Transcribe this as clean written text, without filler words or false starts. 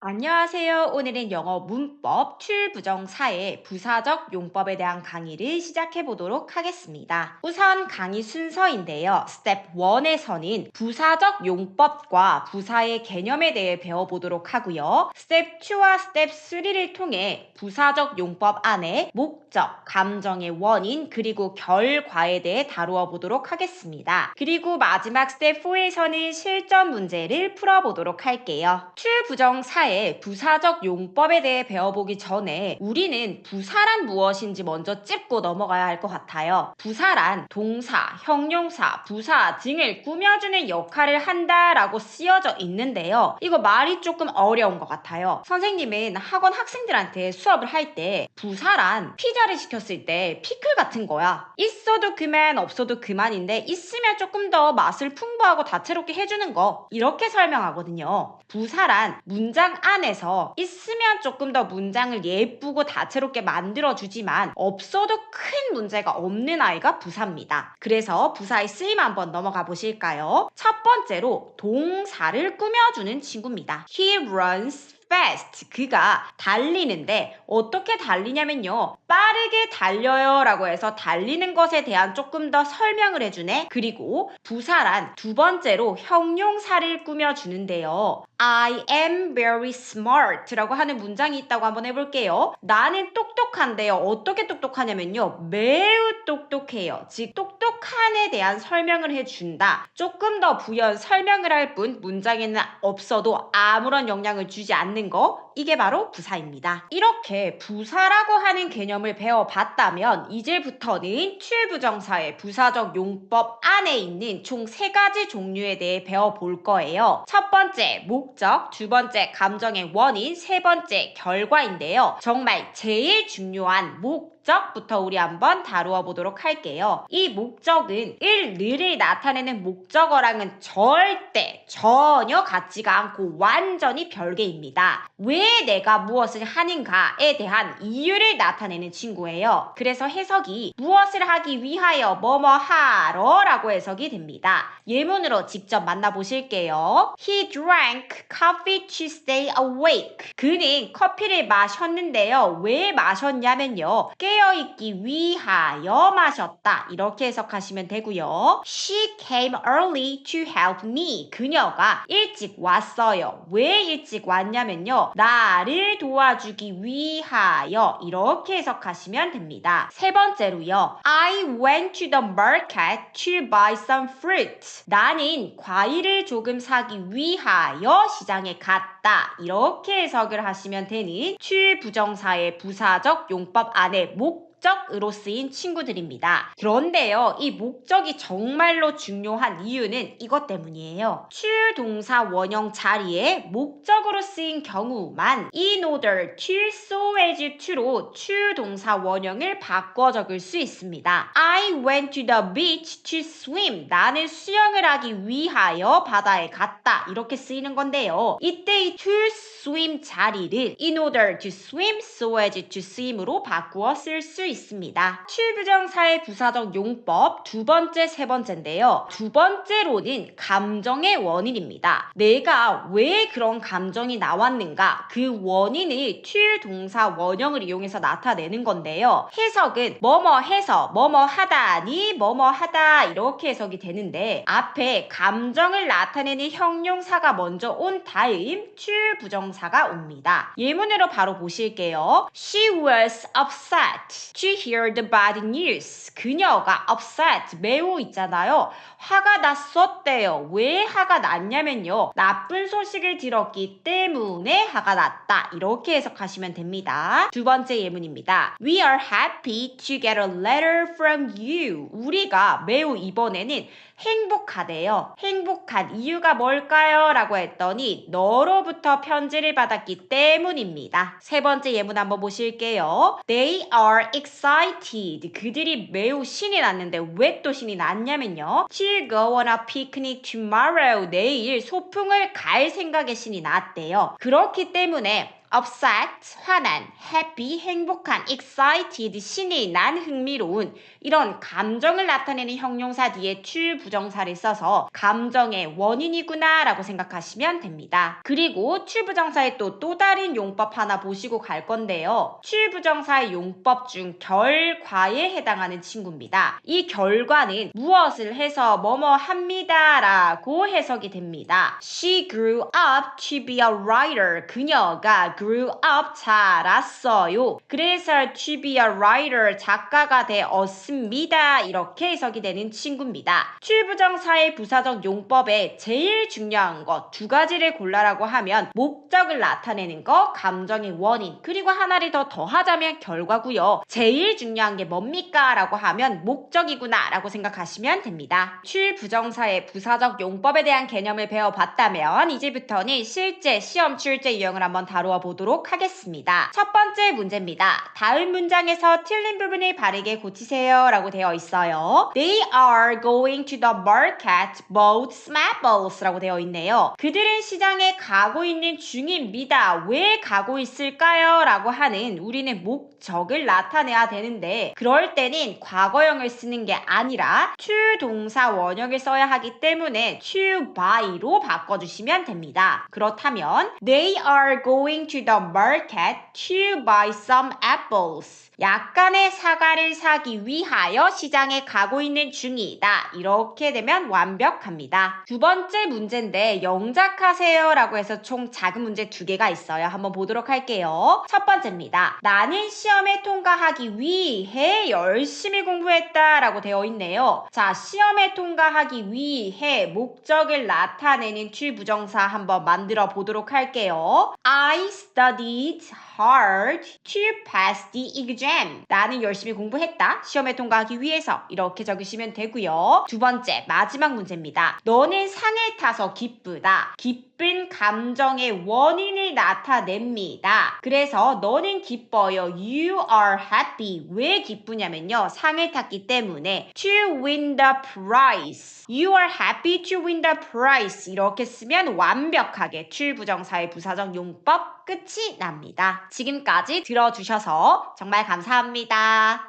안녕하세요. 오늘은 영어 문법 출부정사의 부사적 용법에 대한 강의를 시작해 보도록 하겠습니다. 우선 강의 순서인데요. 스텝 1에서는 부사적 용법과 부사의 개념에 대해 배워보도록 하고요. 스텝 2와 스텝 3를 통해 부사적 용법 안에 목적, 감정의 원인, 그리고 결과에 대해 다루어 보도록 하겠습니다. 그리고 마지막 스텝 4에서는 실전 문제를 풀어보도록 할게요. 출부정사의 부사적 용법에 대해 배워보기 전에 우리는 부사란 무엇인지 먼저 짚고 넘어가야 할 것 같아요. 부사란 동사, 형용사, 부사 등을 꾸며주는 역할을 한다라고 쓰여져 있는데요. 이거 말이 조금 어려운 것 같아요. 선생님은 학원 학생들한테 수업을 할 때 부사란 피자를 시켰을 때 피클 같은 거야. 있어도 그만 없어도 그만인데 있으면 조금 더 맛을 풍부하고 다채롭게 해주는 거, 이렇게 설명하거든요. 부사란 문장 안에서 있으면 조금 더 문장을 예쁘고 다채롭게 만들어주지만 없어도 큰 문제가 없는 아이가 부사입니다. 그래서 부사의 쓰임 한번 넘어가 보실까요? 첫 번째로 동사를 꾸며주는 친구입니다. He runs fast. 그가 달리는데 어떻게 달리냐면요. 빠르게 달려요 라고 해서 달리는 것에 대한 조금 더 설명을 해주네. 그리고 부사란 두 번째로 형용사를 꾸며주는데요. I am very smart 라고 하는 문장이 있다고 한번 해볼게요. 나는 똑똑한데요. 어떻게 똑똑하냐면요. 매우 똑똑해요. 즉 똑똑한에 대한 설명을 해준다. 조금 더 부연 설명을 할 뿐 문장에는 없어도 아무런 영향을 주지 않는 거, 이게 바로 부사입니다. 이렇게 부사라고 하는 개념을 배워봤다면 이제부터는 출부정사의 부사적 용법 안에 있는 총 3가지 종류에 대해 배워볼 거예요. 첫 번째 목적, 두 번째 감정의 원인, 세 번째 결과인데요. 정말 제일 중요한 목적부터 우리 한번 다루어 보도록 할게요. 이 목적은 일을 나타내는 목적어랑은 절대 전혀 같지가 않고 완전히 별개입니다. 왜 내가 무엇을 하는가에 대한 이유를 나타내는 친구예요. 그래서 해석이 무엇을 하기 위하여 뭐뭐 하러 라고 해석이 됩니다. 예문으로 직접 만나보실게요. He drank coffee to stay awake. 그는 커피를 마셨는데요. 왜 마셨냐면요. 깨어있기 위하여 마셨다. 이렇게 해석하시면 되고요. She came early to help me. 그녀가 일찍 왔어요. 왜 일찍 왔냐면요. 나를 도와주기 위하여. 이렇게 해석하시면 됩니다. 세 번째로요. I went to the market to buy some fruit. 나는 과일을 조금 사기 위하여 시장에 갔다. 이렇게 해석을 하시면 되는 출부정사의 부사적 용법 안에 목적으로 쓰인 친구들입니다. 그런데요, 이 목적이 정말로 중요한 이유는 이것 때문이에요. 출동사 원형 자리에 목적으로 쓰인 경우만 in order to, so as to로 출동사 원형을 바꿔 적을 수 있습니다. I went to the beach to swim. 나는 수영을 하기 위하여 바다에 갔다. 이렇게 쓰이는 건데요. 이때 이 to swim 자리를 in order to swim, so as to swim으로 바꾸어 쓸 수 있습니다. 출부정사의 부사적 용법 두 번째, 세 번째인데요. 두 번째로는 감정의 원인입니다. 내가 왜 그런 감정이 나왔는가, 그 원인을 출동사 원형을 이용해서 나타내는 건데요. 해석은 뭐뭐 해서 뭐뭐 하다니 뭐뭐 하다 이렇게 해석이 되는데 앞에 감정을 나타내는 형용사가 먼저 온 다음 출부정사가 옵니다. 예문으로 바로 보실게요. She was upset to hear the bad news. 그녀가 upset, 매우 있잖아요. 화가 났었대요. 왜 화가 났냐면요. 나쁜 소식을 들었기 때문에 화가 났다. 이렇게 해석하시면 됩니다. 두 번째 예문입니다. We are happy to get a letter from you. 우리가 매우 이번에는 행복하대요. 행복한 이유가 뭘까요? 라고 했더니 너로부터 편지를 받았기 때문입니다. 세 번째 예문 한번 보실게요. They are excited. 그들이 매우 신이 났는데 왜 또 신이 났냐면요. To go on a picnic tomorrow. 내일 소풍을 갈 생각에 신이 났대요. 그렇기 때문에 upset, 화난, happy, 행복한, excited, 신이 난, 흥미로운 이런 감정을 나타내는 형용사 뒤에 to 부정사를 써서 감정의 원인이구나 라고 생각하시면 됩니다. 그리고 to 부정사의 또 다른 용법 하나 보시고 갈 건데요. to 부정사의 용법 중 결과에 해당하는 친구입니다. 이 결과는 무엇을 해서 뭐뭐 합니다 라고 해석이 됩니다. She grew up to be a writer. 그녀가 grew up 자랐어요. 그래서 to be a writer 작가가 되었습니다. 이렇게 해석이 되는 친구입니다. to 부정사의 부사적 용법에 제일 중요한 것 두 가지를 골라라고 하면 목적을 나타내는 것, 감정의 원인, 그리고 하나를 더 더하자면 결과고요. 제일 중요한 게 뭡니까? 라고 하면 목적이구나 라고 생각하시면 됩니다. to 부정사의 부사적 용법에 대한 개념을 배워봤다면 이제부터는 실제 시험 출제 유형을 한번 다루어 보도록 하겠습니다. 첫 번째 문제입니다. 다음 문장에서 틀린 부분을 바르게 고치세요 라고 되어 있어요. They are going to the market bought apples 라고 되어 있네요. 그들은 시장에 가고 있는 중입니다. 왜 가고 있을까요? 라고 하는 우리는 목적을 나타내야 되는데 그럴 때는 과거형을 쓰는 게 아니라 to 동사 원형을 써야 하기 때문에 to buy로 바꿔주시면 됩니다. 그렇다면 They are going to the market to buy some apples. 약간의 사과를 사기 위하여 시장에 가고 있는 중이다. 이렇게 되면 완벽합니다. 두 번째 문제인데 영작하세요 라고 해서 총 작은 문제 2개가 있어요. 한번 보도록 할게요. 첫 번째입니다. 나는 시험에 통과하기 위해 열심히 공부했다 라고 되어 있네요. 자, 시험에 통과하기 위해 목적을 나타내는 to 부정사 한번 만들어 보도록 할게요. I studied hard to pass the exam. 나는 열심히 공부했다. 시험에 통과하기 위해서 이렇게 적으시면 되고요. 두 번째 마지막 문제입니다. 너는 상을 타서 기쁘다. 기쁜 감정의 원인을 나타냅니다. 그래서 너는 기뻐요. You are happy. 왜 기쁘냐면요. 상을 탔기 때문에 to win the prize. You are happy to win the prize. 이렇게 쓰면 완벽하게 to 부정사의 부사적 용법 끝이 납니다. 지금까지 들어주셔서 정말 감사합니다.